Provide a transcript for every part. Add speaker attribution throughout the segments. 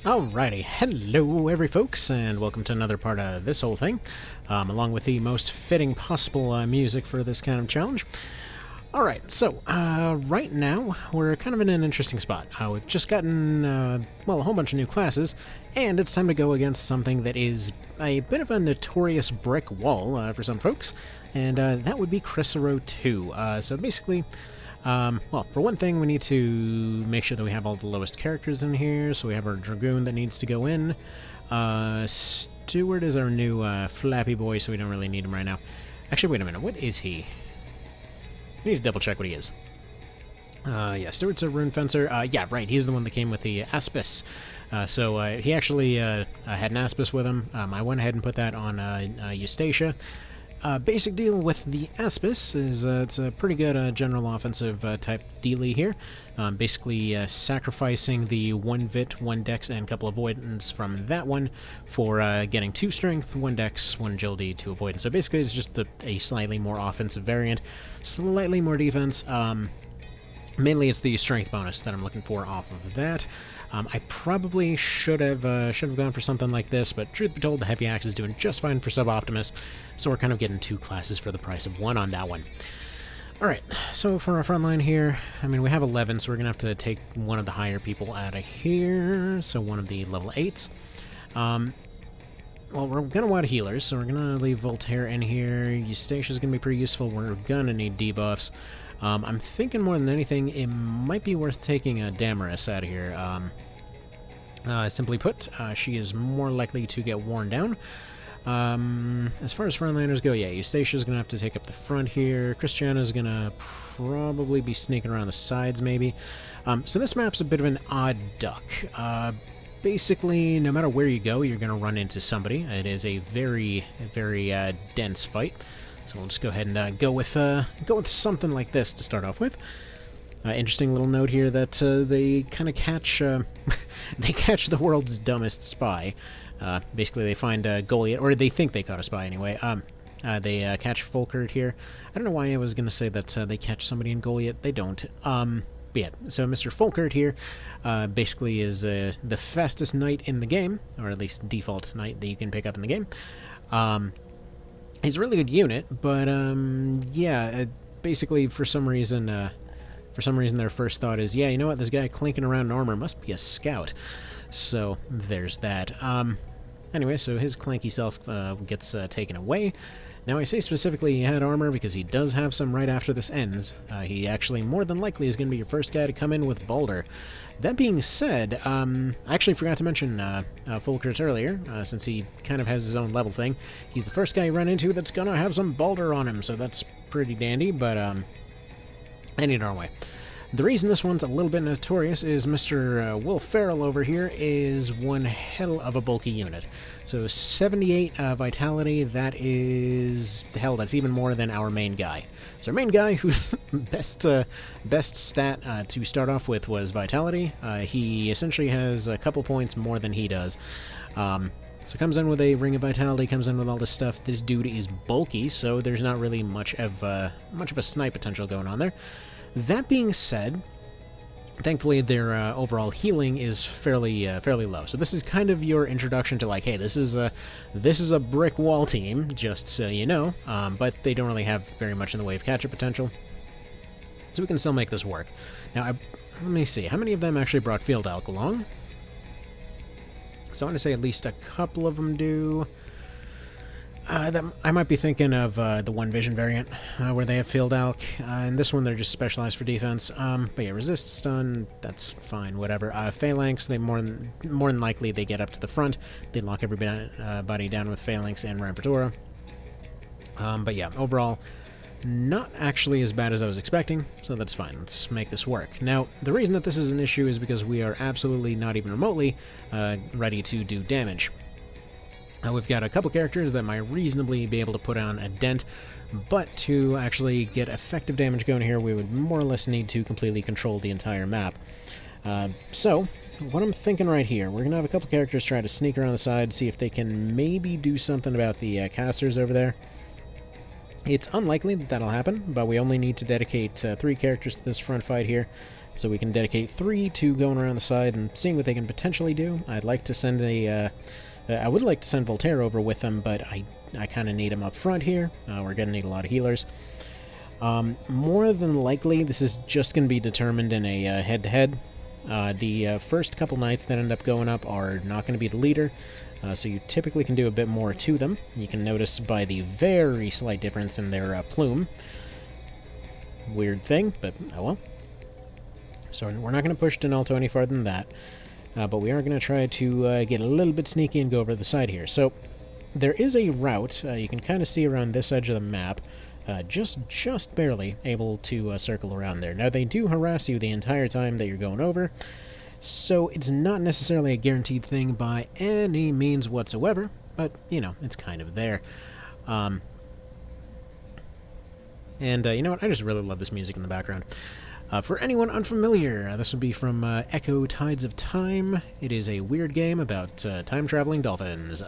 Speaker 1: Alrighty, hello every folks, and welcome to another part of this whole thing, along with the most fitting possible music for this kind of challenge. Alright, so, right now, we're kind of in an interesting spot. We've just gotten, well, a whole bunch of new classes, and it's time to go against something that is a bit of a notorious brick wall for some folks, and that would be Crisaro 2. So basically, well, for one thing, we need to make sure that we have all the lowest characters in here, so we have our Dragoon that needs to go in. Steward is our new flappy boy, so we don't really need him right now. Actually, wait a minute, what is he? We need to double check what he is. Yeah, Steward's a Rune Fencer. Yeah, right, he's the one that came with the Aspis. So he actually had an Aspis with him. I went ahead and put that on Eustacia. Basic deal with the Aspis is it's a pretty good general offensive type dealie here. Basically sacrificing the 1 Vit, 1 Dex, and a couple avoidance from that one for getting 2 Strength, 1 Dex, 1 Agility, 2 avoidance. So basically it's just a slightly more offensive variant, slightly more defense. Mainly it's the Strength bonus that I'm looking for off of that. I probably should have gone for something like this, but truth be told, the Heavy Axe is doing just fine for Sub-Optimus, so we're kind of getting 2 classes for the price of 1 on that one. Alright, so for our front line here, I mean, we have 11, so we're going to have to take one of the higher people out of here, so one of the level 8s. Well, we're going to want healers, so we're going to leave Voltaire in here. Eustacia's going to be pretty useful. We're going to need debuffs. I'm thinking more than anything, it might be worth taking a Damaris out of here. Simply put, she is more likely to get worn down. As far as frontliners go, yeah, Eustacia's going to have to take up the front here. Christiana's going to probably be sneaking around the sides, maybe. So this map's a bit of an odd duck. Basically, no matter where you go, you're going to run into somebody. It is a very, very dense fight. So we'll just go ahead and go with something like this to start off with. Interesting little note here that they kind of catch they catch the world's dumbest spy. Basically, they find Goliath, or they think they caught a spy anyway. They catch Folkert here. I don't know why I was going to say that they catch somebody in Goliath. They don't. But yeah, so Mr. Folkert here basically is the fastest knight in the game, or at least default knight that you can pick up in the game. He's a really good unit, but yeah, basically for some reason their first thought is, yeah, you know what, this guy clinking around in armor must be a scout. So there's that. Anyway, so his clanky self gets taken away. Now I say specifically he had armor because he does have some right after this ends. He actually more than likely is going to be your first guy to come in with Balder. That being said, I actually forgot to mention Folkert earlier, since he kind of has his own level thing. He's the first guy you run into that's gonna have some Balder on him, so that's pretty dandy, but any darn way. The reason this one's a little bit notorious is Mr. Will Ferrell over here is one hell of a bulky unit. So 78 vitality, that is... hell, that's even more than our main guy. So our main guy, whose best stat to start off with was vitality, he essentially has a couple points more than he does. So comes in with a Ring of Vitality, comes in with all this stuff. This dude is bulky, so there's not really much of a snipe potential going on there. That being said, thankfully their overall healing is fairly low. So this is kind of your introduction to, like, hey, this is a brick wall team, just so you know. But they don't really have very much in the way of catch-up potential, so we can still make this work. Now, let me see, how many of them actually brought Field Elk along? So I want to say at least a couple of them do. I might be thinking of the One Vision variant, where they have Field Elk, and this one they're just specialized for defense. But yeah, resist, stun, that's fine, whatever. Phalanx, they more than likely they get up to the front. They lock everybody down with Phalanx and Rampertura. But yeah, overall, not actually as bad as I was expecting, so that's fine. Let's make this work. Now, the reason that this is an issue is because we are absolutely not even remotely ready to do damage. We've got a couple characters that might reasonably be able to put on a dent, but to actually get effective damage going here, we would more or less need to completely control the entire map. So, what I'm thinking right here, we're going to have a couple characters try to sneak around the side, see if they can maybe do something about the casters over there. It's unlikely that that'll happen, but we only need to dedicate 3 characters to this front fight here. So we can dedicate 3 to going around the side and seeing what they can potentially do. I'd like to send I would like to send Voltaire over with them, but I kind of need him up front here. We're going to need a lot of healers. More than likely, this is just going to be determined in a head-to-head. The first couple knights that end up going up are not going to be the leader, so you typically can do a bit more to them. You can notice by the very slight difference in their plume. Weird thing, but oh well. So we're not going to push Donalto any farther than that, but we are going to try to get a little bit sneaky and go over to the side here. So there is a route you can kind of see around this edge of the map, just barely able to circle around there. Now they do harass you the entire time that you're going over, so it's not necessarily a guaranteed thing by any means whatsoever, but you know, it's kind of there. And you know what, I just really love this music in the background. For anyone unfamiliar, this would be from Echo Tides of Time. It is a weird game about time-traveling dolphins.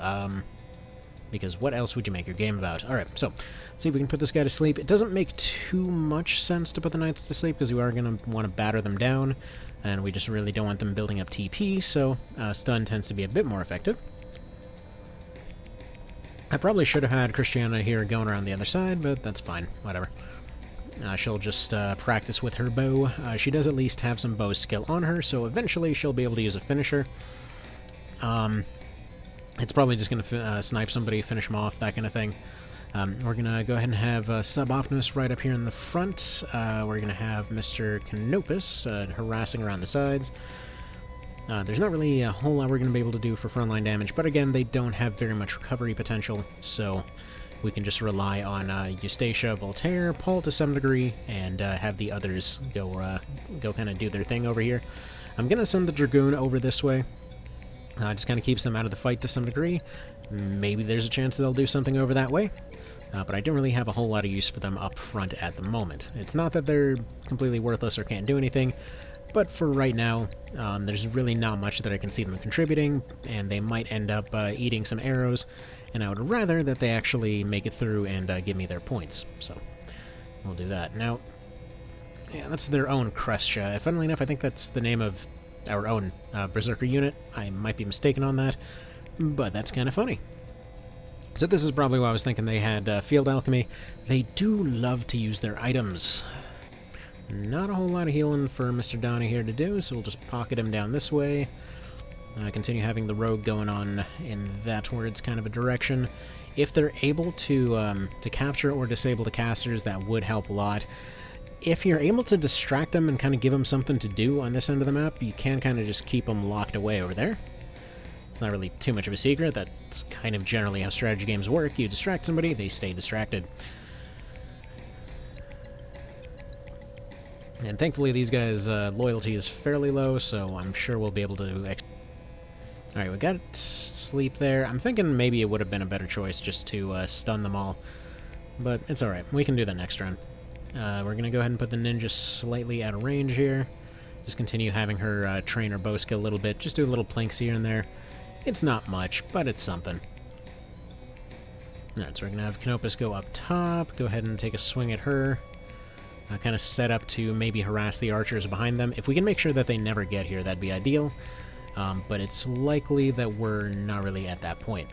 Speaker 1: Because what else would you make your game about? Alright, so, let's see if we can put this guy to sleep. It doesn't make too much sense to put the knights to sleep, because we are going to want to batter them down, and we just really don't want them building up TP, so stun tends to be a bit more effective. I probably should have had Christiana here going around the other side, but that's fine, whatever. She'll just practice with her bow. She does at least have some bow skill on her, so eventually she'll be able to use a finisher. It's probably just going to snipe somebody, finish them off, that kind of thing. We're going to go ahead and have Sub-Optimus right up here in the front. We're going to have Mr. Canopus harassing around the sides. There's not really a whole lot we're going to be able to do for frontline damage, but again, they don't have very much recovery potential, so we can just rely on Eustacia, Voltaire, Paul to some degree, and have the others go kind of do their thing over here. I'm going to send the Dragoon over this way. Just kind of keeps them out of the fight to some degree. Maybe there's a chance they'll do something over that way, but I don't really have a whole lot of use for them up front at the moment. It's not that they're completely worthless or can't do anything, but for right now, there's really not much that I can see them contributing, and they might end up eating some arrows, and I would rather that they actually make it through and give me their points, so we'll do that. Now, yeah, that's their own Crestia. Funnily enough, I think that's the name of our own Berserker unit. I might be mistaken on that, but that's kind of funny. So this is probably why I was thinking they had Field Alchemy. They do love to use their items. Not a whole lot of healing for Mr. Donnie here to do, so we'll just pocket him down this way. Continue having the rogue going on in that towards kind of a direction. If they're able to capture or disable the casters, that would help a lot. If you're able to distract them and kind of give them something to do on this end of the map, you can kind of just keep them locked away over there. It's not really too much of a secret. That's kind of generally how strategy games work. You distract somebody, they stay distracted. And thankfully these guys' loyalty is fairly low, so I'm sure we'll be able to... Alright, we got sleep there. I'm thinking maybe it would have been a better choice just to stun them all. But it's alright. We can do that next round. We're going to go ahead and put the ninja slightly out of range here. Just continue having her train her bow skill a little bit. Just do a little planks here and there. It's not much, but it's something. Alright, so we're going to have Canopus go up top. Go ahead and take a swing at her. Kind of set up to maybe harass the archers behind them. If we can make sure that they never get here, that'd be ideal. But it's likely that we're not really at that point.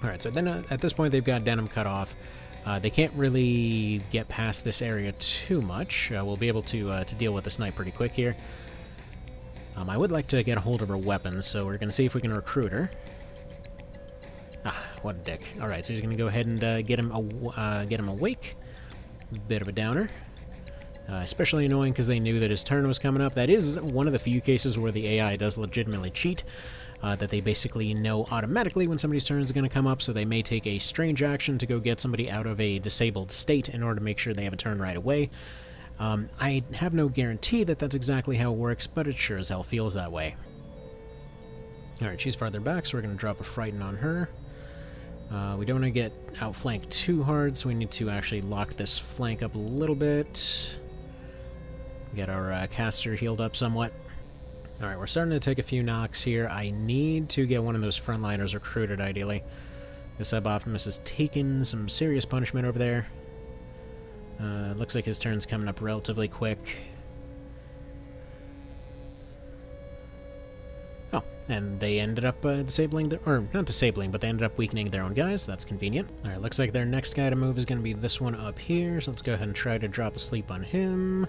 Speaker 1: Alright, so then at this point they've got Denim cut off. They can't really get past this area too much. We'll be able to deal with the snipe pretty quick here. I would like to get a hold of her weapons, so we're going to see if we can recruit her. Ah, what a dick. Alright, so he's going to go ahead and get him awake. Bit of a downer. Especially annoying because they knew that his turn was coming up. That is one of the few cases where the AI does legitimately cheat. That they basically know automatically when somebody's turn is going to come up, so they may take a strange action to go get somebody out of a disabled state in order to make sure they have a turn right away. I have no guarantee that that's exactly how it works, but it sure as hell feels that way. Alright, she's farther back, so we're going to drop a Frighten on her. We don't want to get outflanked too hard, so we need to actually lock this flank up a little bit. Get our caster healed up somewhat. Alright, we're starting to take a few knocks here. I need to get one of those frontliners recruited, ideally. The Sub-Optimus has taken some serious punishment over there. Looks like his turn's coming up relatively quick. Oh, and they ended up disabling, or not disabling, but they ended up weakening their own guys. That's convenient. Alright, looks like their next guy to move is going to be this one up here, so let's go ahead and try to drop asleep on him.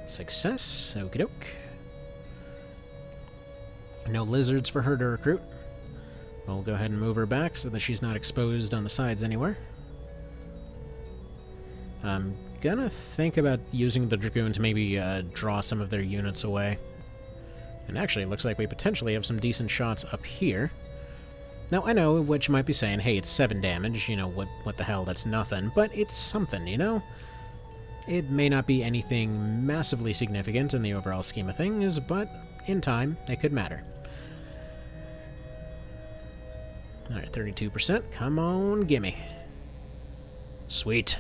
Speaker 1: Success. Okie doke. No lizards for her to recruit. We'll go ahead and move her back so that she's not exposed on the sides anywhere. I'm gonna think about using the Dragoon to maybe draw some of their units away. And actually, it looks like we potentially have some decent shots up here. Now, I know what you might be saying, hey, it's 7 damage, you know, what the hell, that's nothing. But it's something, you know? It may not be anything massively significant in the overall scheme of things, but in time, it could matter. Alright, 32%. Come on, gimme. Sweet.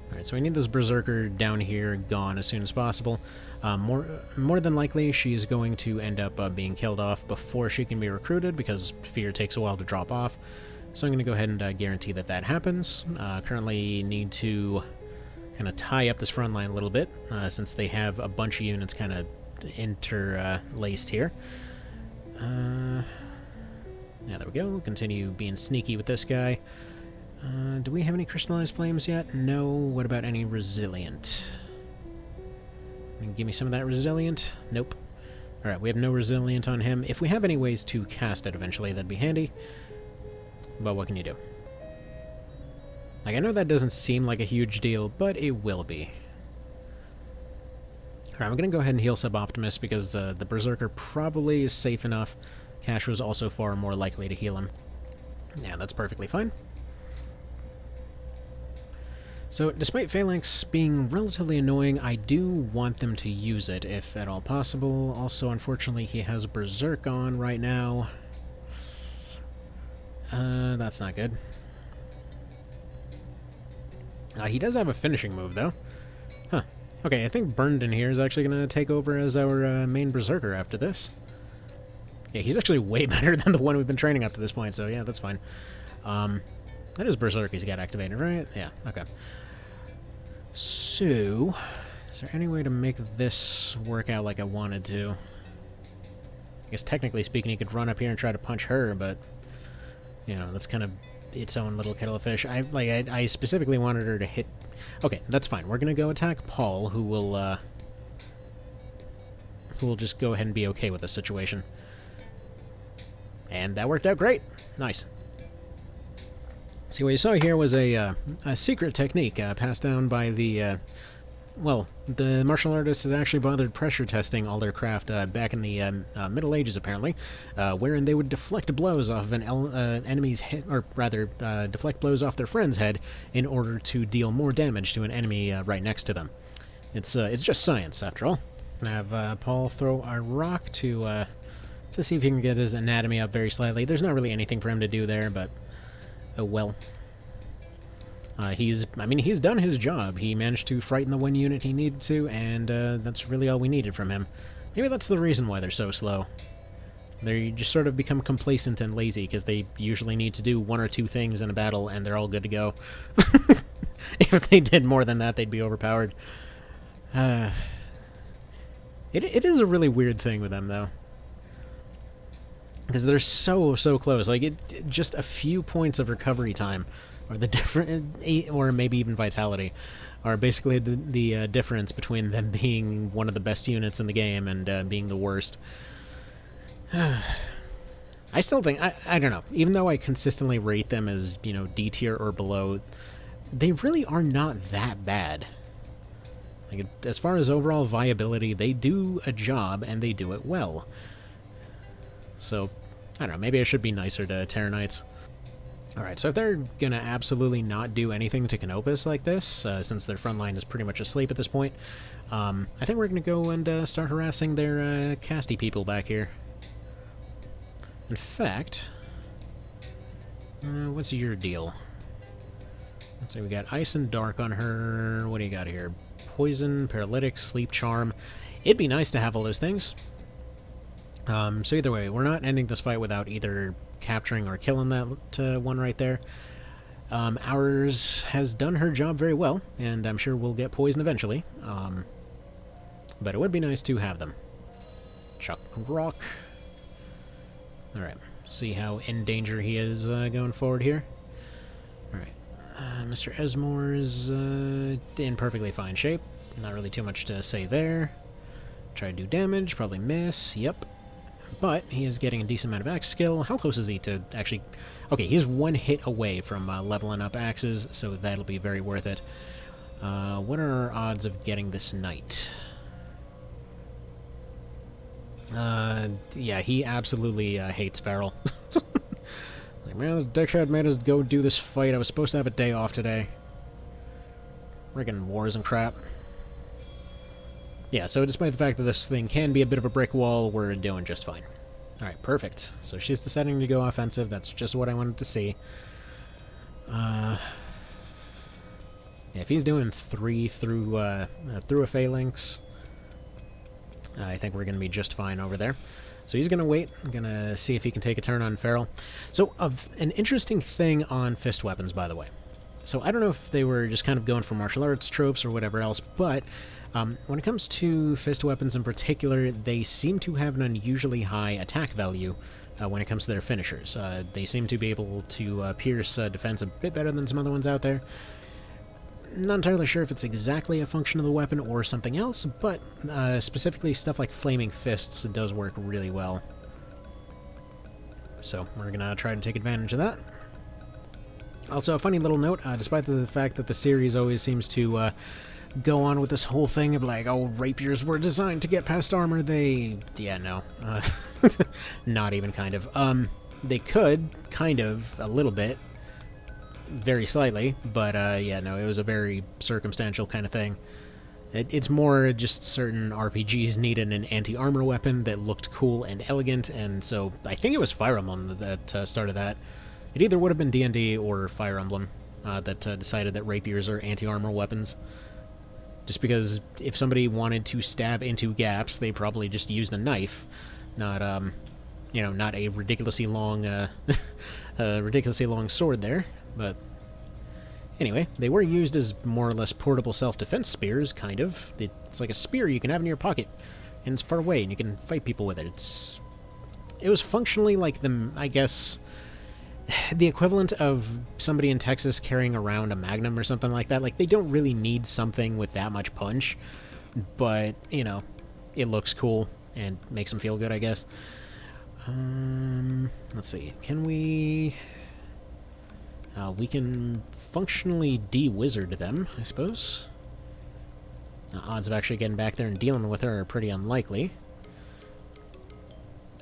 Speaker 1: Alright, so we need this Berserker down here gone as soon as possible. More than likely, she's going to end up being killed off before she can be recruited, because fear takes a while to drop off. So I'm going to go ahead and guarantee that that happens. Currently need to kind of tie up this front line a little bit, since they have a bunch of units kind of interlaced here. Yeah, there we go. Continue being sneaky with this guy. Do we have any crystallized flames yet? No. What about any resilient? Give me some of that resilient. Nope. Alright, we have no resilient on him. If we have any ways to cast it eventually, that'd be handy. But what can you do? Like, I know that doesn't seem like a huge deal, but it will be. Alright, I'm gonna go ahead and heal Sub-Optimus because the Berserker probably is safe enough. Cash was also far more likely to heal him. Yeah, that's perfectly fine. So, despite Phalanx being relatively annoying, I do want them to use it, if at all possible. Also, unfortunately, he has Berserk on right now. That's not good. He does have a finishing move, though. Huh. Okay, I think Burned in here is actually going to take over as our main Berserker after this. Yeah, he's actually way better than the one we've been training up to this point, so yeah, that's fine. That is Berserk he's got activated, right? Yeah, okay. So, is there any way to make this work out like I wanted to? I guess technically speaking, he could run up here and try to punch her, but, you know, that's kind of its own little kettle of fish. I specifically wanted her to hit... Okay, that's fine. We're gonna go attack Paul, who will just go ahead and be okay with the situation. And that worked out great. Nice. See, what you saw here was a secret technique passed down by the, well, the martial artists had actually bothered pressure testing all their craft back in the Middle Ages, apparently, wherein they would deflect blows off of an enemy's head, or rather, deflect blows off their friend's head in order to deal more damage to an enemy right next to them. It's just science, after all. Have Paul throw a rock to see if he can get his anatomy up very slightly. There's not really anything for him to do there, but oh well. He's done his job. He managed to frighten the one unit he needed to, and that's really all we needed from him. Maybe that's the reason why they're so slow. They just sort of become complacent and lazy, because they usually need to do 1 or 2 things in a battle, and they're all good to go. If they did more than that, they'd be overpowered. It is a really weird thing with them, though. Because they're so close. Like, just a few points of recovery time, or the different, or maybe even vitality, are basically the difference between them being one of the best units in the game and being the worst. I still think, I don't know, even though I consistently rate them as, you know, D tier or below, they really are not that bad. Like, as far as overall viability, they do a job, and they do it well. So, I don't know, maybe I should be nicer to Terra Knights. Alright, so if they're gonna absolutely not do anything to Canopus like this, since their front line is pretty much asleep at this point, I think we're gonna go and start harassing their casty people back here. In fact, what's your deal? Let's see, we got Ice and Dark on her. What do you got here? Poison, Paralytic, Sleep Charm. It'd be nice to have all those things. So either way, we're not ending this fight without either capturing or killing that one right there. Ours has done her job very well, and I'm sure we'll get poisoned eventually. But it would be nice to have them. Chuck rock. Alright, see how in danger he is going forward here. Alright, Mr. Esmore is in perfectly fine shape. Not really too much to say there. Try to do damage, probably miss, yep. But he is getting a decent amount of axe skill. How close is he to actually... Okay, he's one hit away from leveling up axes, so that'll be very worth it. What are our odds of getting this knight? Yeah, he absolutely hates Feral. Like, man, this dickhead made us go do this fight. I was supposed to have a day off today. Friggin' wars and crap. Yeah, so despite the fact that this thing can be a bit of a brick wall, we're doing just fine. Alright, perfect. So she's deciding to go offensive. That's just what I wanted to see. Yeah, if he's doing 3 through a phalanx, I think we're going to be just fine over there. So he's going to wait. I'm going to see if he can take a turn on Feral. So, an interesting thing on fist weapons, by the way. So I don't know if they were just kind of going for martial arts tropes or whatever else, but when it comes to fist weapons in particular, they seem to have an unusually high attack value when it comes to their finishers. They seem to be able to pierce defense a bit better than some other ones out there. Not entirely sure if it's exactly a function of the weapon or something else, but specifically stuff like Flaming Fists does work really well. So we're going to try to take advantage of that. Also, a funny little note, despite the fact that the series always seems to go on with this whole thing of like, oh, rapiers were designed to get past armor, yeah, no. Not even kind of. They could, kind of, a little bit. Very slightly, but yeah, no, it was a very circumstantial kind of thing. It's more just certain RPGs needed an anti-armor weapon that looked cool and elegant, and so I think it was Fire Emblem that started that. It either would have been D&D or Fire Emblem that decided that rapiers are anti-armor weapons. Just because if somebody wanted to stab into gaps, they probably just used a knife, not you know, not a ridiculously long sword there. But anyway, they were used as more or less portable self-defense spears, kind of. It's like a spear you can have in your pocket, and it's far away, and you can fight people with it. It was functionally like I guess, the equivalent of somebody in Texas carrying around a Magnum or something like that. Like, they don't really need something with that much punch, but, you know, it looks cool and makes them feel good, I guess. Let's see. Can we... we can functionally de-wizard them, I suppose. Odds of actually getting back there and dealing with her are pretty unlikely.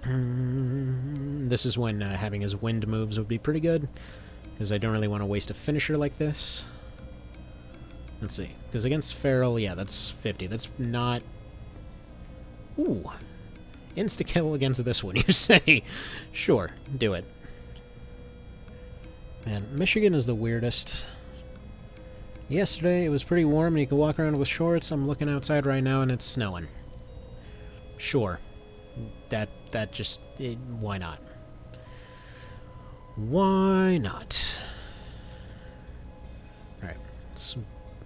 Speaker 1: This is when having his wind moves would be pretty good, because I don't really want to waste a finisher like this. Let's see. Because against Feral, yeah, that's 50. That's not... Ooh. Insta-kill against this one, you say? Sure, do it. Man, Michigan is the weirdest. Yesterday, it was pretty warm and you could walk around with shorts. I'm looking outside right now and it's snowing. Sure. That just... why not? Why not? Alright, let's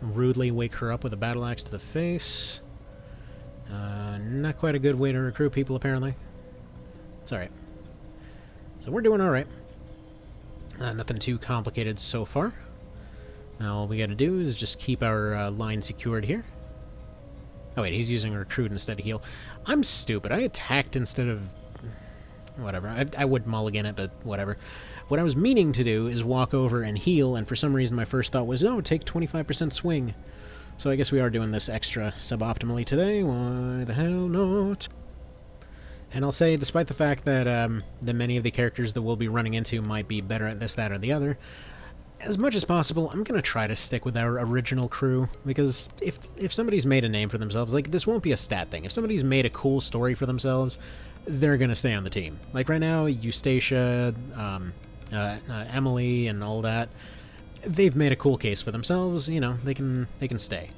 Speaker 1: rudely wake her up with a battle axe to the face. Not quite a good way to recruit people, apparently. It's alright. So we're doing alright. Nothing too complicated so far. Now all we gotta do is just keep our line secured here. Oh wait, he's using recruit instead of heal. I'm stupid. I attacked instead of... whatever. I would mulligan it, but whatever. What I was meaning to do is walk over and heal, and for some reason my first thought was, oh, take 25% swing. So I guess we are doing this extra suboptimally today. Why the hell not? And I'll say, despite the fact that many of the characters that we'll be running into might be better at this, that, or the other, as much as possible, I'm going to try to stick with our original crew, because if somebody's made a name for themselves, like, this won't be a stat thing. If somebody's made a cool story for themselves, they're going to stay on the team. Like, right now, Eustacia, Emily, and all that, they've made a cool case for themselves, you know, they can stay.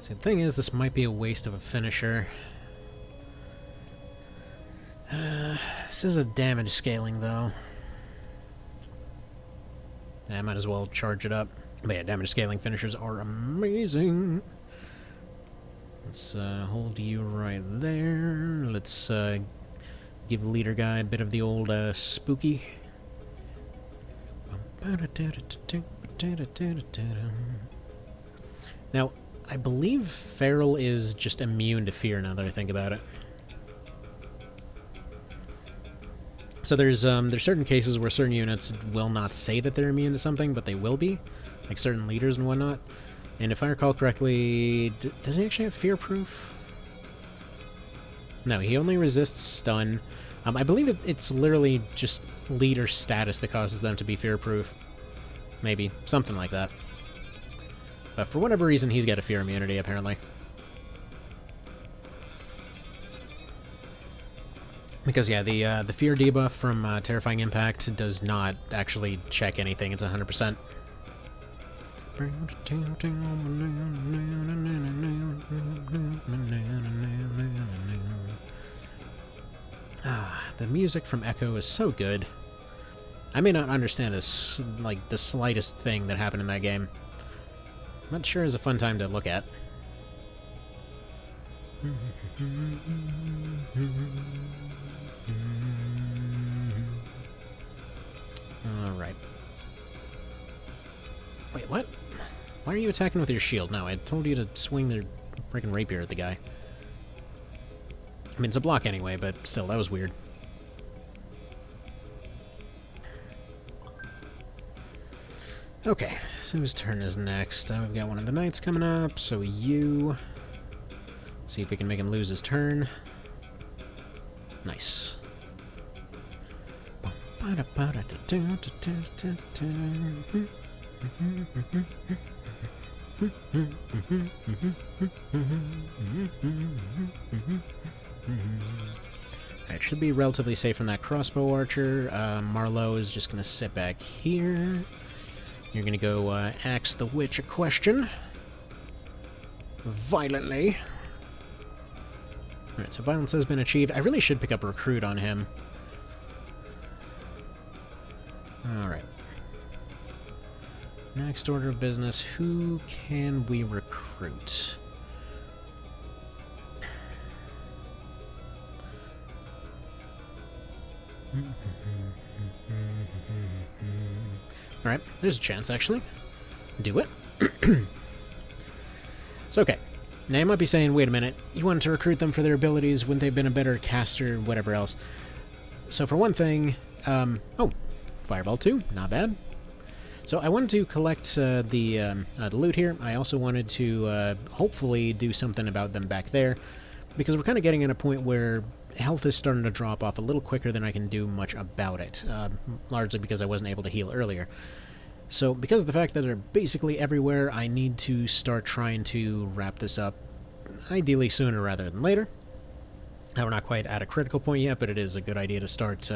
Speaker 1: So the thing is, this might be a waste of a finisher. This is a damage scaling, though. I might as well charge it up. But yeah, damage scaling finishers are amazing. Let's hold you right there. Let's give the leader guy a bit of the old spooky. Now, I believe Feral is just immune to fear now that I think about it. So there's certain cases where certain units will not say that they're immune to something, but they will be, like certain leaders and whatnot. And if I recall correctly, does he actually have fear proof? No, he only resists stun. I believe it's literally just leader status that causes them to be fear proof. Maybe something like that. But for whatever reason, he's got a fear immunity apparently. Because, yeah, the fear debuff from Terrifying Impact does not actually check anything. It's 100%. The music from Echo is so good. I may not understand this, like, the slightest thing that happened in that game. I'm not sure it's a fun time to look at. Alright. Wait, what? Why are you attacking with your shield? No, I told you to swing the freaking rapier at the guy. I mean, it's a block anyway, but still, that was weird. Okay, so whose turn is next? We've got one of the knights coming up, so you... See if we can make him lose his turn. Nice. It should be relatively safe from that crossbow archer. Marlowe is just going to sit back here. You're going to go axe the witch a question. Violently. Alright, so violence has been achieved. I really should pick up a recruit on him. Alright. Next order of business, who can we recruit? Alright, there's a chance, actually. Do it. It's okay. Now you might be saying, wait a minute, you wanted to recruit them for their abilities, wouldn't they have been a better caster, whatever else? So for one thing, oh, Fireball 2, not bad. So I wanted to collect the loot here. I also wanted to hopefully do something about them back there, because we're kind of getting at a point where health is starting to drop off a little quicker than I can do much about it, largely because I wasn't able to heal earlier. So because of the fact that they're basically everywhere, I need to start trying to wrap this up, ideally sooner rather than later. Now we're not quite at a critical point yet, but it is a good idea to start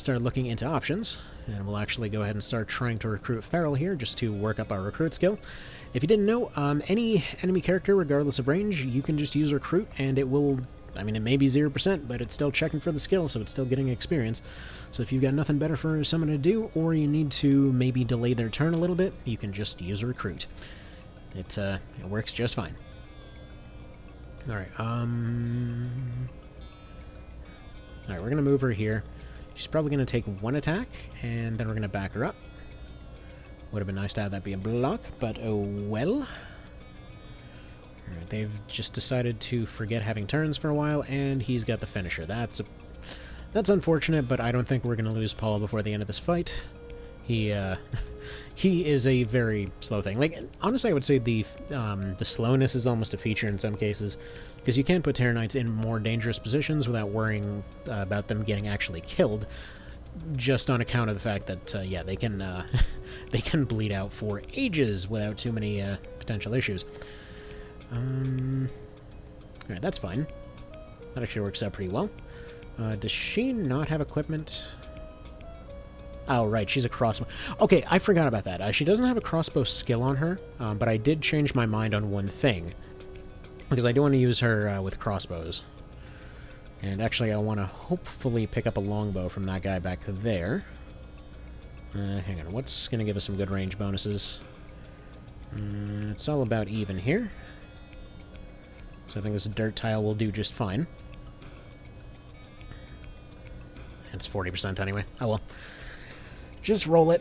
Speaker 1: looking into options. And we'll actually go ahead and start trying to recruit Feral here, just to work up our recruit skill. If you didn't know, any enemy character, regardless of range, you can just use recruit, and it will... I mean, it may be 0%, but it's still checking for the skill, so it's still getting experience. So if you've got nothing better for someone to do, or you need to maybe delay their turn a little bit, you can just use a recruit. It works just fine. Alright, Alright, we're going to move her here. She's probably going to take one attack, and then we're going to back her up. Would have been nice to have that be a block, but oh well. Alright, they've just decided to forget having turns for a while, and he's got the finisher. That's unfortunate, but I don't think we're going to lose Paul before the end of this fight. He is a very slow thing. Like, honestly, I would say the slowness is almost a feature in some cases, because you can put Terror Knights in more dangerous positions without worrying about them getting actually killed, just on account of the fact that, yeah, they can they can bleed out for ages without too many potential issues. Alright, that's fine. That actually works out pretty well. Does she not have equipment? Oh, right, she's a crossbow. Okay, I forgot about that. She doesn't have a crossbow skill on her, but I did change my mind on one thing. Because I do want to use her with crossbows. And actually, I want to hopefully pick up a longbow from that guy back there. Hang on, what's going to give us some good range bonuses? It's all about even here. So I think this dirt tile will do just fine. It's 40% anyway. Oh well. Just roll it.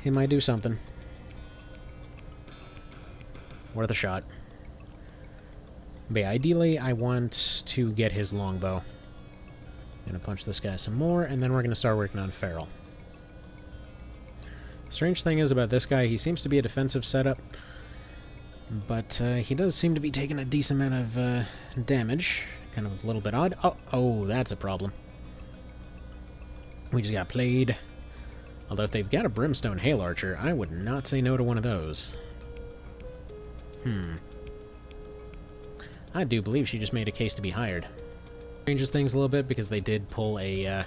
Speaker 1: It might do something. Worth a shot. But yeah, ideally, I want to get his longbow. I'm gonna punch this guy some more, and then we're gonna start working on Feral. Strange thing is about this guy, he seems to be a defensive setup, but he does seem to be taking a decent amount of damage. Kind of a little bit odd. Oh, that's a problem. We just got played. Although if they've got a Brimstone Hail Archer, I would not say no to one of those. I do believe she just made a case to be hired. Changes things a little bit because they did pull a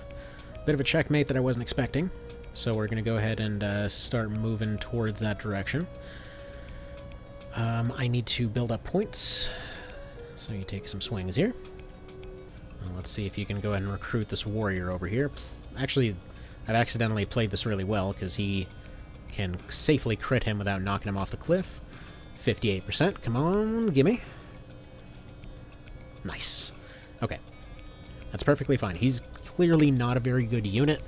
Speaker 1: bit of a checkmate that I wasn't expecting. So we're going to go ahead and start moving towards that direction. I need to build up points. So you take some swings here. Let's see if you can go ahead and recruit this warrior over here. Actually, I've accidentally played this really well because he can safely crit him without knocking him off the cliff. 58%. Come on, gimme. Nice. Okay. That's perfectly fine. He's clearly not a very good unit.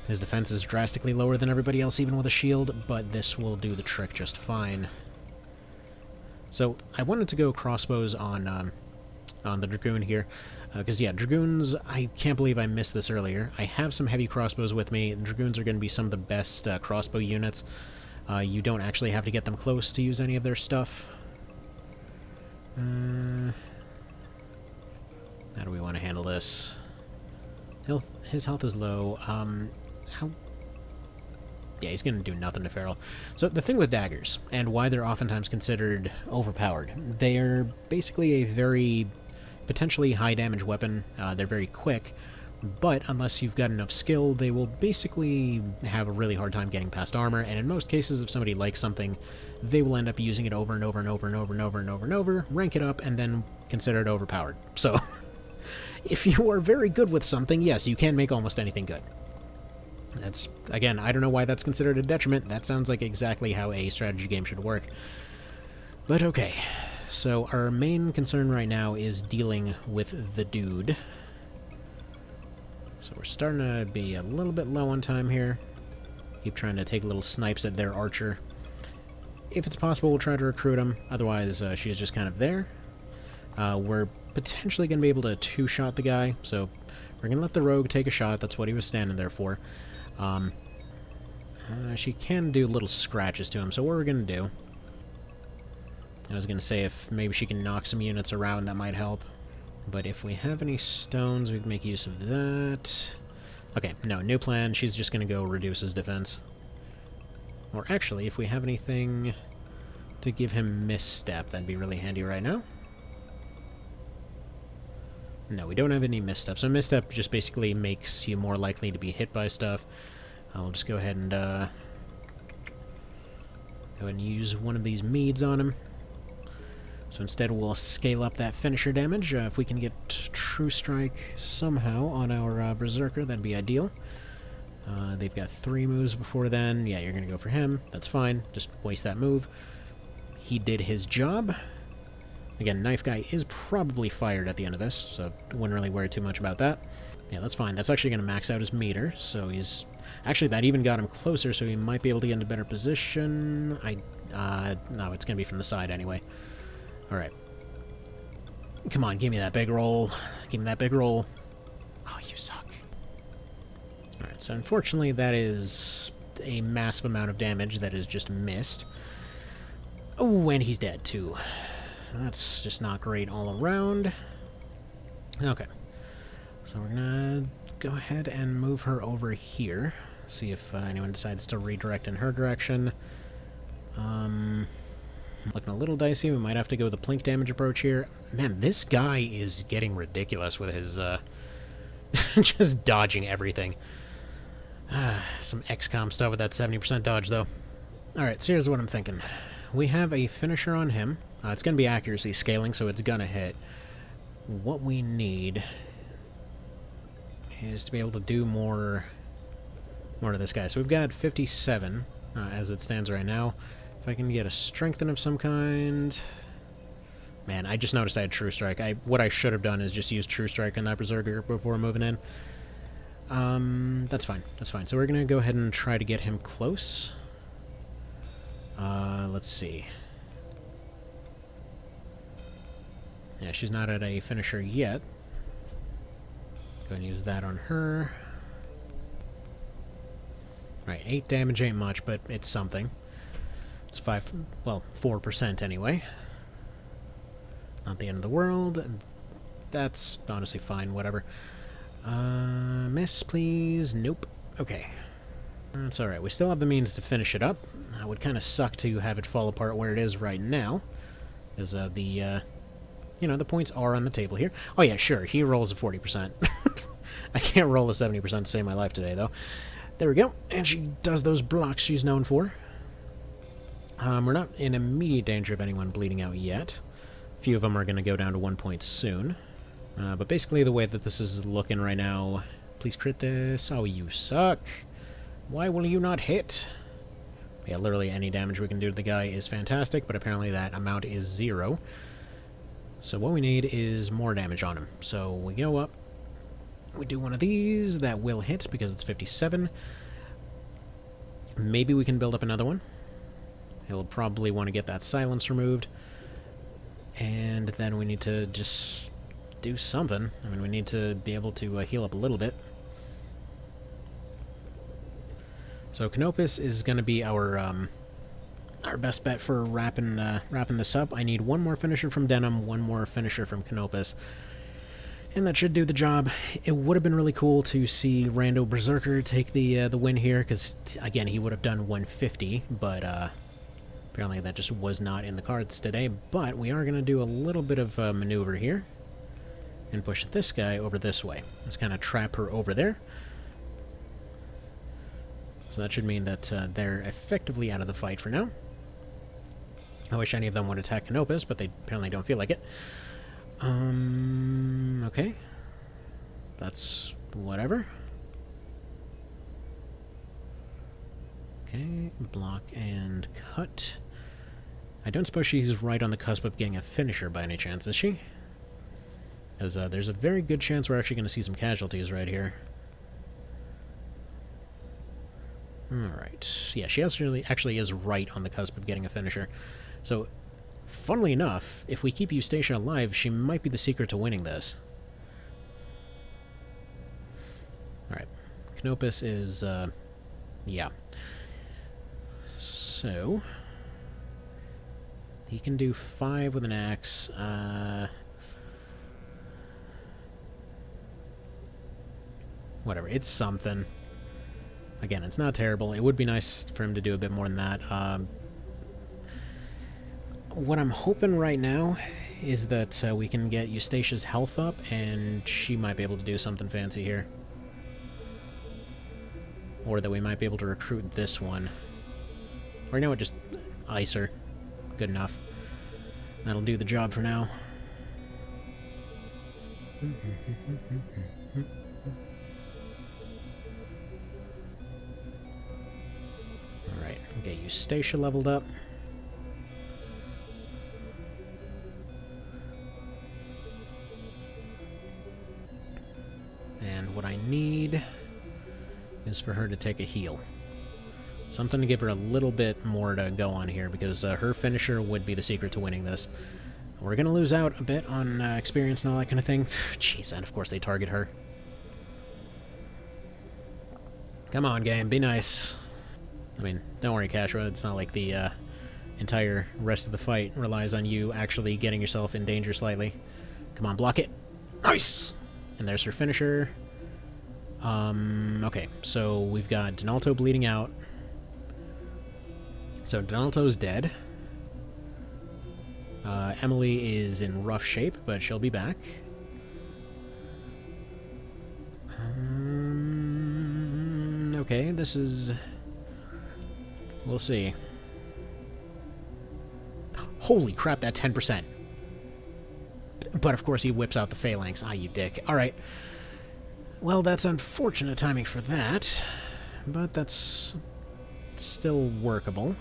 Speaker 1: His defense is drastically lower than everybody else, even with a shield, but this will do the trick just fine. So, I wanted to go crossbows on the Dragoon here, because, yeah, Dragoons, I can't believe I missed this earlier. I have some heavy crossbows with me, and Dragoons are going to be some of the best crossbow units. You don't actually have to get them close to use any of their stuff. How do we want to handle this? His health is low. Yeah, he's going to do nothing to Feral. So the thing with daggers, and why they're oftentimes considered overpowered, they're basically a very potentially high damage weapon. They're very quick, but unless you've got enough skill, they will basically have a really hard time getting past armor, and in most cases, if somebody likes something, they will end up using it over and over and over and over and over and over and over, rank it up, and then consider it overpowered. So, if you are very good with something, yes, you can make almost anything good. That's, again, I don't know why that's considered a detriment. That sounds like exactly how a strategy game should work. But okay, so our main concern right now is dealing with the dude. So we're starting to be a little bit low on time here. Keep trying to take little snipes at their archer. If it's possible, we'll try to recruit him. Otherwise, she's just kind of there. We're potentially going to be able to two-shot the guy, so we're going to let the rogue take a shot. That's what he was standing there for. She can do little scratches to him, so what we're going to do... I was going to say if maybe she can knock some units around, that might help. But if we have any stones, we can make use of that. Okay, no, new plan. She's just going to go reduce his defense. Or actually, if we have anything to give him misstep, that'd be really handy right now. No, we don't have any misstep. So misstep just basically makes you more likely to be hit by stuff. I'll just go ahead and use one of these meads on him. So instead we'll scale up that finisher damage. If we can get True Strike somehow on our Berserker, that'd be ideal. They've got 3 moves before then. Yeah, you're going to go for him. That's fine. Just waste that move. He did his job. Again, Knife Guy is probably fired at the end of this, so wouldn't really worry too much about that. Yeah, that's fine. That's actually going to max out his meter, so he's... Actually, that even got him closer, so he might be able to get into better position. No, it's going to be from the side anyway. Alright. Come on, give me that big roll. Give me that big roll. Oh, you suck. Alright, so unfortunately that is a massive amount of damage that is just missed. Oh, and he's dead too. So that's just not great all around. Okay. So we're gonna go ahead and move her over here. See if anyone decides to redirect in her direction. Looking a little dicey. We might have to go with the plink damage approach here. Man, this guy is getting ridiculous with his, just dodging everything. Some XCOM stuff with that 70% dodge, though. Alright, so here's what I'm thinking. We have a finisher on him. It's going to be accuracy scaling, so it's going to hit. What we need is to be able to do more to this guy. So we've got 57 as it stands right now. If I can get a strengthen of some kind... Man, I just noticed I had True Strike. What I should have done is just use True Strike on that Berserker before moving in. That's fine. That's fine. So we're going to go ahead and try to get him close. Let's see. Yeah, she's not at a finisher yet. Go ahead and use that on her. Right, 8 damage ain't much, but it's something. It's 4% anyway. Not the end of the world. That's honestly fine, whatever. Miss, please. Nope. Okay. That's alright. We still have the means to finish it up. It would kind of suck to have it fall apart where it is right now. Because, you know, the points are on the table here. Oh yeah, sure, he rolls a 40%. I can't roll a 70% to save my life today, though. There we go. And she does those blocks she's known for. We're not in immediate danger of anyone bleeding out yet. A few of them are going to go down to 1 point soon. But basically the way that this is looking right now... Please crit this. Oh, you suck. Why will you not hit? Yeah, literally any damage we can do to the guy is fantastic, but apparently that amount is 0. So what we need is more damage on him. So we go up. We do one of these. That will hit because it's 57. Maybe we can build up another one. He'll probably want to get that silence removed. And then we need to just do something. I mean, we need to be able to heal up a little bit. So Canopus is going to be our best bet for wrapping this up. I need one more finisher from Denim, one more finisher from Canopus. And that should do the job. It would have been really cool to see Rando Berserker take the win here, because, again, he would have done 150, but apparently that just was not in the cards today. But we are going to do a little bit of maneuver here and push this guy over this way. Let's kind of trap her over there. So that should mean that they're effectively out of the fight for now. I wish any of them would attack Canopus, but they apparently don't feel like it. Okay. That's whatever. Okay, block and cut. I don't suppose she's right on the cusp of getting a finisher by any chance, is she? Because there's a very good chance we're actually going to see some casualties right here. Alright. Yeah, she actually is right on the cusp of getting a finisher. So, funnily enough, if we keep Eustacia alive, she might be the secret to winning this. Alright. Canopus is, yeah. So... he can do 5 with an axe. Whatever, it's something. Again, it's not terrible. It would be nice for him to do a bit more than that. What I'm hoping right now is that we can get Eustacia's health up, and she might be able to do something fancy here. Or that we might be able to recruit this one. Or you know what, just ice her. Good enough. That'll do the job for now. Alright, get Eustacia leveled up. And what I need is for her to take a heal. Something to give her a little bit more to go on here, because her finisher would be the secret to winning this. We're going to lose out a bit on experience and all that kind of thing. Jeez, and of course they target her. Come on, game, be nice. I mean, don't worry, Kashra, it's not like the entire rest of the fight relies on you actually getting yourself in danger slightly. Come on, block it. Nice! And there's her finisher. Okay, so we've got Donalto bleeding out. So Donalto's dead. Emily is in rough shape, but she'll be back. Okay, this is... we'll see. Holy crap, that 10%. But of course he whips out the phalanx. Ah, you dick. Alright. Well, that's unfortunate timing for that. But that's still workable.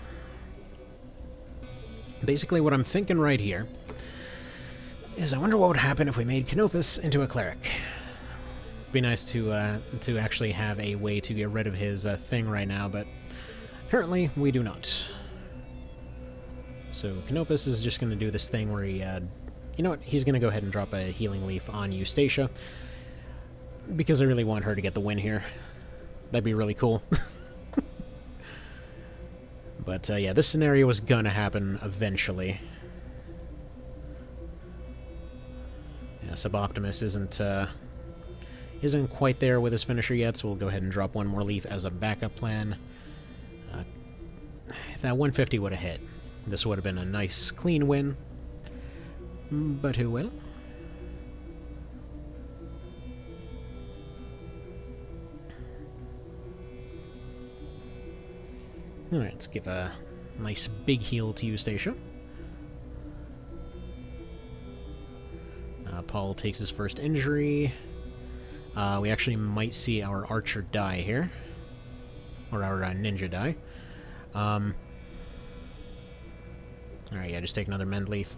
Speaker 1: Basically what I'm thinking right here is I wonder what would happen if we made Canopus into a cleric. Be nice to actually have a way to get rid of his thing right now, but currently we do not. So Canopus is just going to do this thing where he, you know what, he's going to go ahead and drop a healing leaf on Eustacia, because I really want her to get the win here. That'd be really cool. But yeah, this scenario was going to happen eventually. Yeah, Sub-Optimus isn't quite there with his finisher yet, so we'll go ahead and drop one more leaf as a backup plan. If that 150 would have hit, this would have been a nice, clean win. But who will? Alright, let's give a nice big heal to Eustacia. Paul takes his first injury. We actually might see our archer die here. Or our ninja die. Alright, yeah, just take another mend leaf.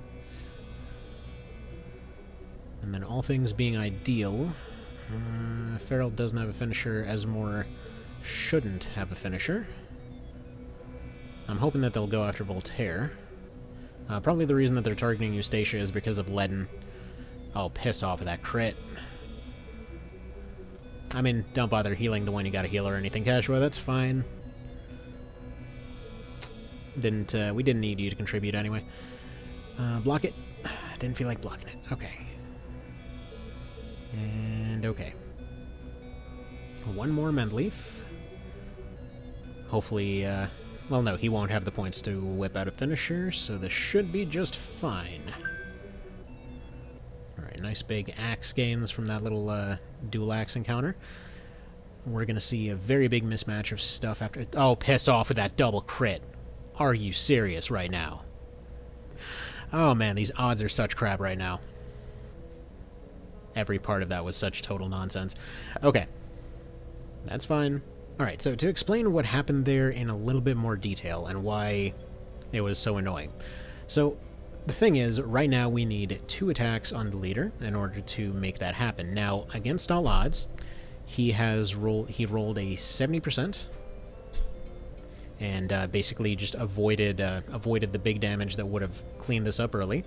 Speaker 1: And then all things being ideal, Feral doesn't have a finisher, Esmore shouldn't have a finisher. I'm hoping that they'll go after Voltaire. Probably the reason that they're targeting Eustacia is because of Leaden. Oh, piss off with that crit. I mean, don't bother healing the one you gotta heal or anything, Cashua, that's fine. We didn't need you to contribute anyway. Block it. Didn't feel like blocking it. Okay. And okay. One more mend leaf. Hopefully, well, no, he won't have the points to whip out a finisher, so this should be just fine. Alright, nice big axe gains from that little dual axe encounter. We're gonna see a very big mismatch of stuff after... Oh, piss off with that double crit. Are you serious right now? Oh man, these odds are such crap right now. Every part of that was such total nonsense. Okay. That's fine. Alright, so to explain what happened there in a little bit more detail and why it was so annoying. So, the thing is, right now we need 2 attacks on the leader in order to make that happen. Now, against all odds, he rolled a 70%, and basically just avoided the big damage that would have cleaned this up early.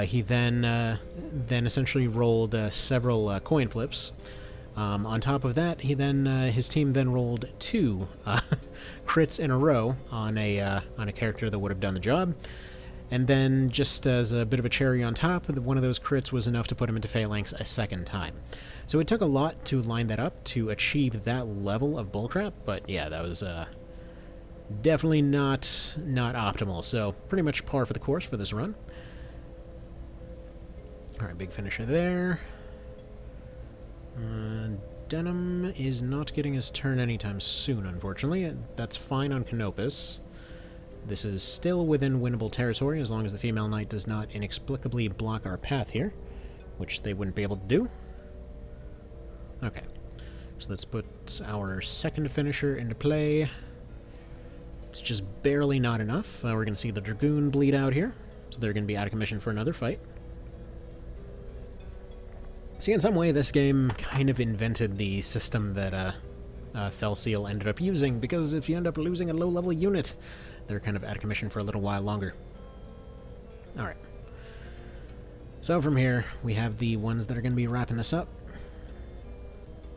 Speaker 1: He then essentially rolled several coin flips. On top of that, his team then rolled 2 crits in a row on a character that would have done the job. And then, just as a bit of a cherry on top, one of those crits was enough to put him into phalanx a second time. So it took a lot to line that up to achieve that level of bullcrap, but yeah, that was definitely not optimal. So pretty much par for the course for this run. Alright, big finisher there. Denim is not getting his turn anytime soon, unfortunately. That's fine on Canopus. This is still within winnable territory, as long as the female knight does not inexplicably block our path here, which they wouldn't be able to do. Okay, so let's put our second finisher into play. It's just barely not enough. We're going to see the Dragoon bleed out here, so they're going to be out of commission for another fight. See, in some way, this game kind of invented the system that Felseal ended up using, because if you end up losing a low-level unit, they're kind of out of commission for a little while longer. Alright. So from here, we have the ones that are going to be wrapping this up.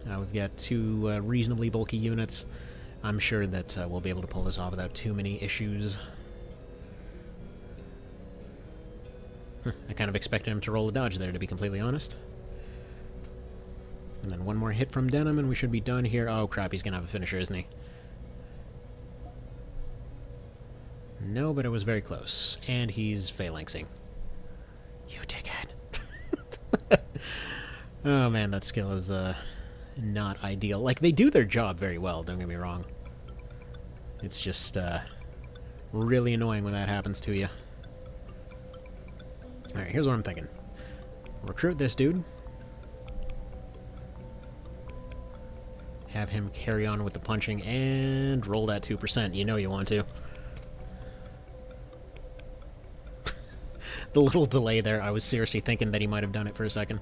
Speaker 1: We've got 2 reasonably bulky units. I'm sure that we'll be able to pull this off without too many issues. I kind of expected him to roll a dodge there, to be completely honest. And then one more hit from Denim, and we should be done here. Oh crap, he's going to have a finisher, isn't he? No, but it was very close. And he's phalanxing. You dickhead. Oh man, that skill is not ideal. Like, they do their job very well, don't get me wrong. It's just really annoying when that happens to you. Alright, here's what I'm thinking. Recruit this dude. Have him carry on with the punching, and roll that 2%. You know you want to. The little delay there, I was seriously thinking that he might have done it for a second.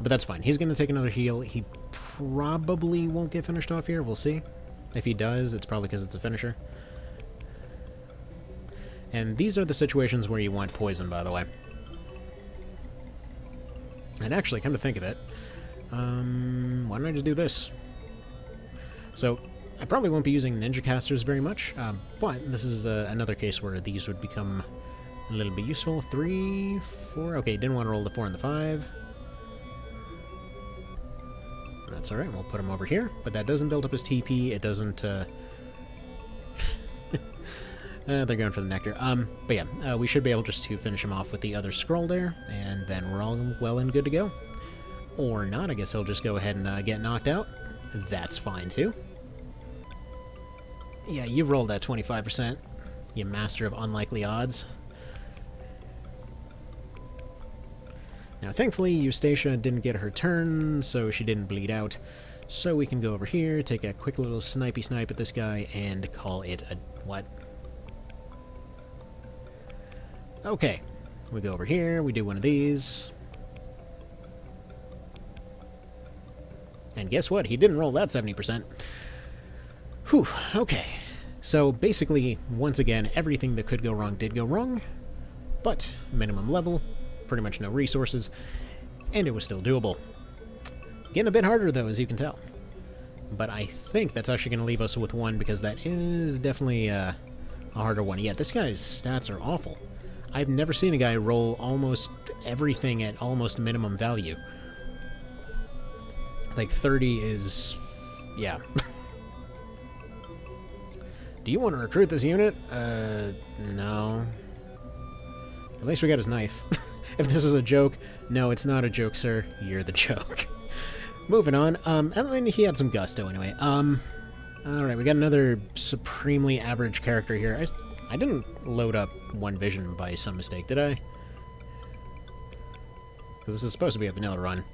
Speaker 1: But that's fine. He's going to take another heal. He probably won't get finished off here. We'll see. If he does, it's probably because it's a finisher. And these are the situations where you want poison, by the way. And actually, come to think of it, why don't I just do this? So, I probably won't be using ninja casters very much, but this is another case where these would become a little bit useful. 3, 4, okay, didn't want to roll the 4 and the 5. That's alright, we'll put him over here, but that doesn't build up his TP, it doesn't, they're going for the nectar. But yeah, we should be able just to finish him off with the other scroll there, and then we're all well and good to go. Or not, I guess he'll just go ahead and get knocked out. That's fine too. Yeah, you rolled that 25%, you master of unlikely odds. Now, thankfully, Eustacia didn't get her turn, so she didn't bleed out. So we can go over here, take a quick little snipey snipe at this guy, and call it a... what? Okay. We go over here, we do one of these. And guess what? He didn't roll that 70%. Whew, okay. So, basically, once again, everything that could go wrong did go wrong. But, minimum level, pretty much no resources, and it was still doable. Getting a bit harder, though, as you can tell. But I think that's actually going to leave us with one, because that is definitely a harder one. Yeah, this guy's stats are awful. I've never seen a guy roll almost everything at almost minimum value. Like, 30 is... yeah. Do you want to recruit this unit? No. At least we got his knife. If this is a joke, no, it's not a joke, sir. You're the joke. Moving on. I mean, he had some gusto anyway. Alright, we got another supremely average character here. I didn't load up One Vision by some mistake, did I? Because this is supposed to be a vanilla run.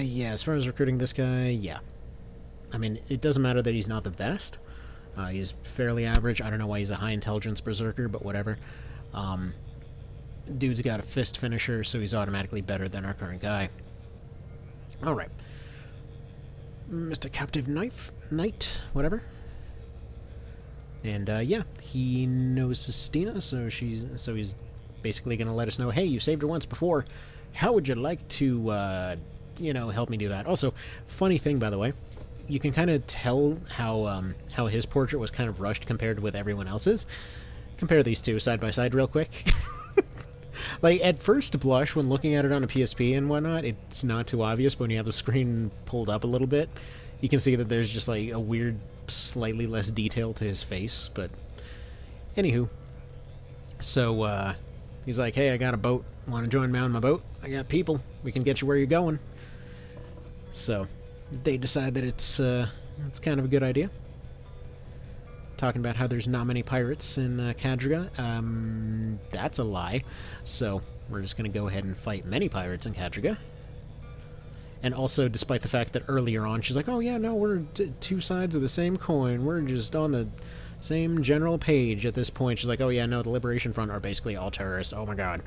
Speaker 1: Yeah, as far as recruiting this guy, yeah. I mean, it doesn't matter that he's not the best. He's fairly average. I don't know why he's a high intelligence berserker, but whatever. Dude's got a fist finisher, so he's automatically better than our current guy. Alright. Mr. Captive Knight, whatever. And, yeah, he knows Sistina, so he's basically going to let us know, hey, you saved her once before. How would you like to, you know, help me do that? Also, funny thing, by the way, you can kind of tell how his portrait was kind of rushed compared with everyone else's. Compare these two side by side real quick. Like, at first blush, when looking at it on a PSP and whatnot, it's not too obvious, but when you have the screen pulled up a little bit, you can see that there's just, like, a weird, slightly less detail to his face, but... anywho. So, he's like, hey, I got a boat. Want to join me on my boat? I got people. We can get you where you're going. So, they decide that it's kind of a good idea. Talking about how there's not many pirates in Cadriga. That's a lie. So, we're just going to go ahead and fight many pirates in Cadriga. And also, despite the fact that earlier on, she's like, oh yeah, no, we're two sides of the same coin. We're just on the same general page at this point. She's like, oh yeah, no, the Liberation Front are basically all terrorists. Oh my god.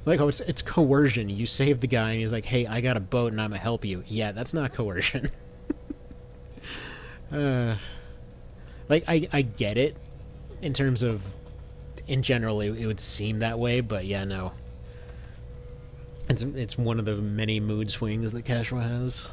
Speaker 1: Like, oh, it's coercion. You save the guy, and he's like, hey, I got a boat, and I'm gonna help you. Yeah, that's not coercion. Like, I get it, in terms of, in general, it would seem that way, but yeah, no. It's one of the many mood swings that Cashwa has.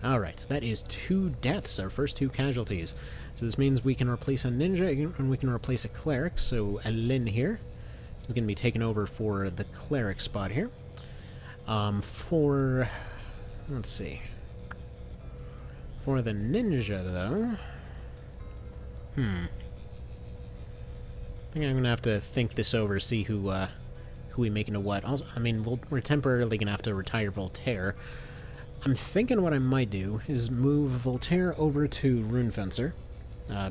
Speaker 1: Alright, so that is 2 deaths, our first 2 casualties. So this means we can replace a ninja, and we can replace a cleric, so Lin here is going to be taken over for the cleric spot here. Let's see. For the ninja, though... I think I'm going to have to think this over, see who we make into what. Also, I mean, we're temporarily going to have to retire Voltaire. I'm thinking what I might do is move Voltaire over to Rune Fencer,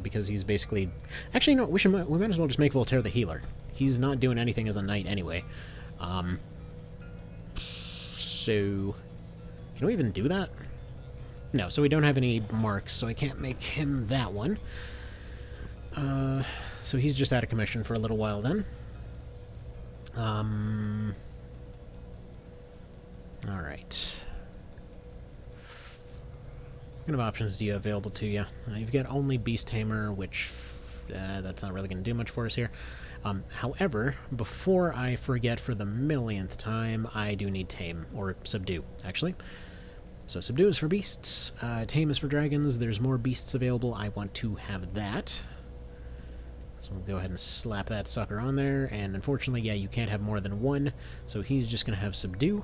Speaker 1: because he's basically... Actually, no, we might as well just make Voltaire the healer. He's not doing anything as a knight anyway. So, can we even do that? No, so we don't have any marks, so I can't make him that one. So he's just out of commission for a little while then. Alright. What kind of options do you have available to you? You've got only Beast Tamer, which that's not really going to do much for us here. However, before I forget for the millionth time, I do need Tame, or Subdue, actually. So Subdue is for beasts, Tame is for dragons. There's more beasts available. I want to have that. So we'll go ahead and slap that sucker on there, and unfortunately, yeah, you can't have more than one, so he's just going to have Subdue.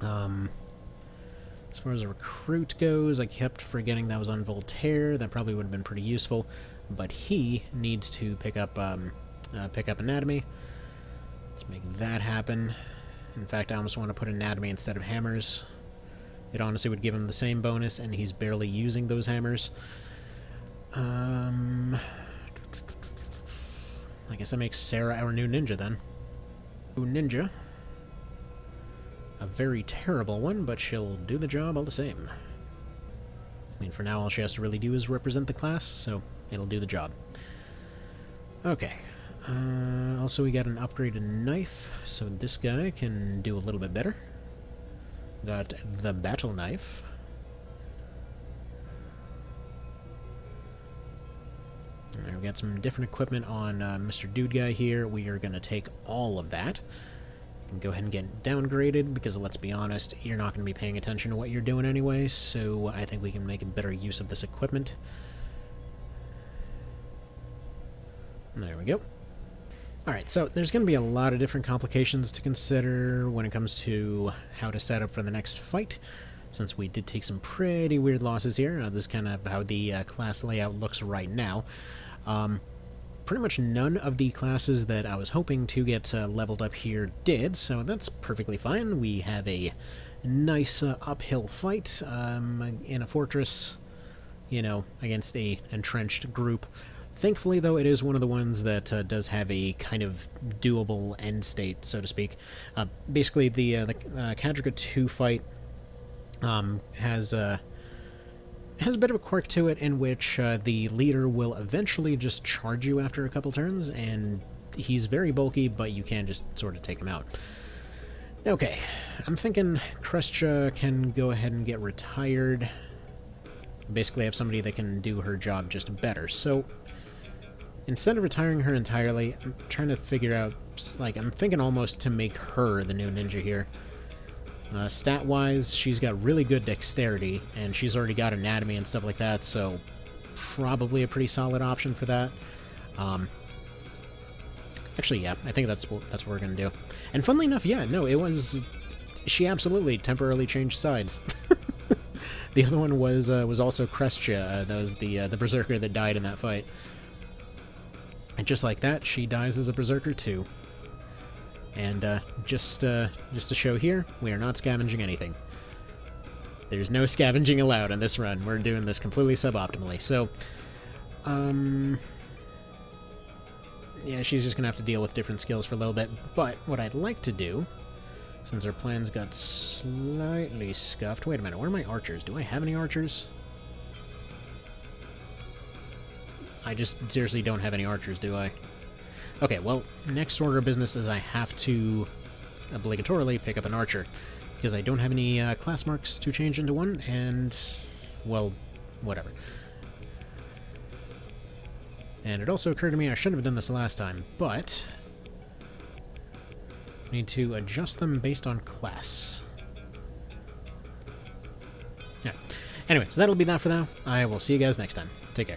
Speaker 1: As far as a recruit goes, I kept forgetting that was on Voltaire. That probably would have been pretty useful, but he needs to pick up Anatomy. Let's make that happen. In fact, I almost want to put Anatomy instead of hammers. It honestly would give him the same bonus, and he's barely using those hammers. I guess that makes Sarah our new ninja, then. Ooh, ninja. A very terrible one, but she'll do the job all the same. I mean, for now, all she has to really do is represent the class, so it'll do the job. Okay. Also, we got an upgraded knife, so this guy can do a little bit better. Got the battle knife. And we've got some different equipment on Mr. Dude Guy here. We are going to take all of that. And go ahead and get downgraded, because let's be honest, you're not going to be paying attention to what you're doing anyway, so I think we can make a better use of this equipment. There we go. Alright, so there's going to be a lot of different complications to consider when it comes to how to set up for the next fight, since we did take some pretty weird losses here. This is kind of how the class layout looks right now. Pretty much none of the classes that I was hoping to get leveled up here did, so that's perfectly fine. We have a nice uphill fight in a fortress, you know, against a entrenched group. Thankfully, though, it is one of the ones that does have a kind of doable end state, so to speak. Basically, the Kadrika 2 fight has a bit of a quirk to it in which the leader will eventually just charge you after a couple turns, and he's very bulky, but you can just sort of take him out. Okay, I'm thinking Krestia can go ahead and get retired. Basically, I have somebody that can do her job just better, so instead of retiring her entirely, I'm trying to figure out, like, I'm thinking almost to make her the new ninja here. Stat-wise, she's got really good dexterity, and she's already got anatomy and stuff like that, so probably a pretty solid option for that. Actually, yeah, I think that's what we're gonna do. And funnily enough, yeah, no, it was... She absolutely temporarily changed sides. The other one was also Krestia. That was the berserker that died in that fight. And just like that, she dies as a berserker too. And just to show here, we are not scavenging anything. There's no scavenging allowed on this run. We're doing this completely suboptimally. So, yeah, she's just gonna have to deal with different skills for a little bit. But what I'd like to do, since our plans got slightly scuffed... Wait a minute, where are my archers? Do I have any archers? I just seriously don't have any archers, do I? Okay, well, next order of business is I have to obligatorily pick up an archer, because I don't have any class marks to change into one, and, well, whatever. And it also occurred to me I shouldn't have done this last time, but I need to adjust them based on class. Yeah. Anyway, so that'll be that for now. I will see you guys next time. Take care.